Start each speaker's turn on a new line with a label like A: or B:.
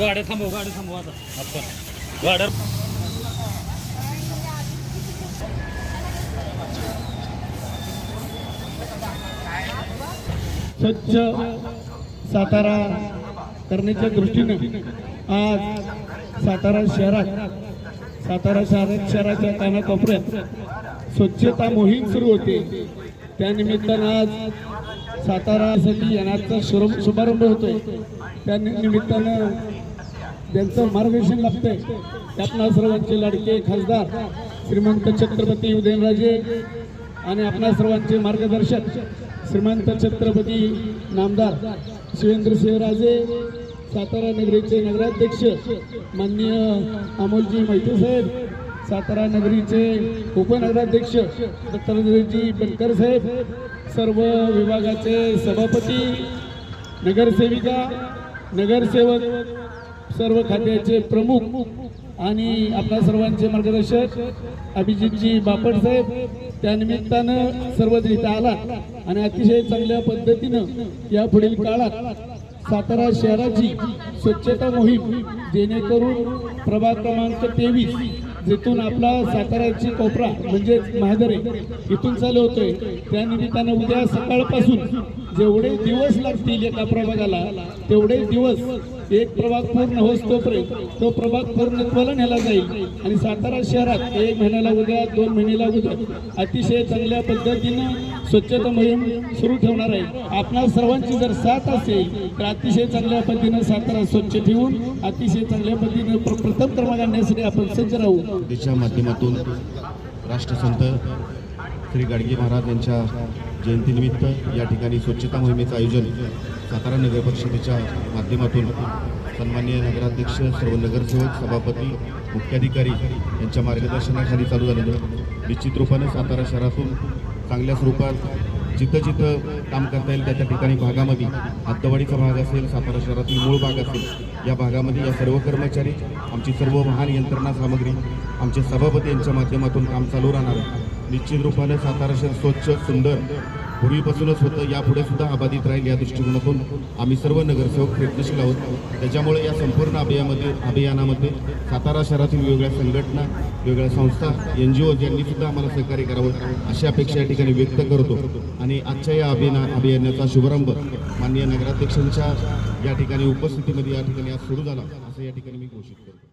A: गाड्या थांबव आता आपण गाड्या
B: स्वच्छ सातारा करण्याच्या दृष्टीने आज सातारा शहराच्या कानाकोपऱ्यात स्वच्छता मोहीम सुरू होते। त्यानिमित्तानं आज सातारासाठी येण्याचा शुभारंभ होतोय। त्या निमित्तानं ज्यांचं मार्गदर्शन लागतंय आपणा सर्वांचे लाडके खासदार श्रीमंत छत्रपती उदयनराजे आणि आपणा सर्वांचे मार्गदर्शक श्रीमंत छत्रपती नामदार शिवेंद्रसिंहराजे, सातारा नगरीचे नगराध्यक्ष माननीय अमोलजी मैत्री साहेब, सातारा नगरीचे उपनगराध्यक्ष डॉक्टर जी बनकर साहेब, सर्व विभागाचे सभापती, नगरसेविका, नगरसेवक, सर्व खात्याचे प्रमुख आणि आपल्या सर्वांचे मार्गदर्शक अभिजितजी बापट साहेब, त्यानिमित्तानं सर्वजण इथं आला आणि अतिशय चांगल्या पद्धतीनं या पुढील काळात सातारा शहराची स्वच्छता मोहीम जेणेकरून प्रभाग क्रमांक 23 जिथून आपला साताऱ्याची कोपरा म्हणजे महादरे इथून चालू होतोय, त्या निमित्तानं उद्या सकाळपासून जेवढे दिवस लागतील एका प्रभागाला तेवढे दिवस एक प्रभाग पूर्ण होस तोपर्यंत तो प्रभाग पूर्णत्वाला नेला जाईल आणि सातारा शहरात 1 महिन्याला उद्या 2 महिन्याला उद्या अतिशय चांगल्या पद्धतीनं स्वच्छता मोहीम सुरू ठेवणार आहे। आपणा सर्वांची जर साथ असेल तर अतिशय चांगल्या पद्धतीनं सातारा स्वच्छ ठेवून अतिशय चांगल्या पद्धतीनं प्रथम क्रमांक आणण्यासाठी आपण सज्ज राहू।
C: त्याच्या माध्यमातून राष्ट्रसंत श्री गाडगे महाराज यांच्या जयंतीनिमित्त या ठिकाणी स्वच्छता मोहिमेचं आयोजन सातारा नगर परिषदेच्या माध्यमातून सन्माननीय नगराध्यक्ष, सर्व नगरसेवक, सभापती, मुख्याधिकारी यांच्या मार्गदर्शनाखाली चालू झालेलं निश्चित रूपाने सातारा शहरातून चांगल्या स्वरूपात जिथं काम करता येईल त्या ठिकाणी भागामध्ये हद्दवाडीचा भाग असेल, सातारा शहरातील मूळ भाग असेल, या भागामध्ये या सर्व कर्मचारी, आमची सर्व महान यंत्रणा सामग्री, आमचे सभापती यांच्या माध्यमातून काम चालू राहणार आहे। निश्चित रूपाने सातारा शहर स्वच्छ सुंदर पूर्वीपासूनच होतं, यापुढे सुद्धा अबाधित राहील या दृष्टिकोनातून आम्ही सर्व नगरसेवक प्रयत्नशील आहोत। त्याच्यामुळे या संपूर्ण अभियानामध्ये सातारा शहरातील वेगवेगळ्या संघटना, वेगवेगळ्या संस्था, NGO यांनी सुद्धा आम्हाला सहकार्य करावं अशी अपेक्षा या ठिकाणी व्यक्त करतो आणि आजच्या या अभियानाचा शुभारंभ माननीय नगराध्यक्षांच्या या ठिकाणी उपस्थितीमध्ये या ठिकाणी आज सुरू झाला असं या ठिकाणी मी घोषित करतो।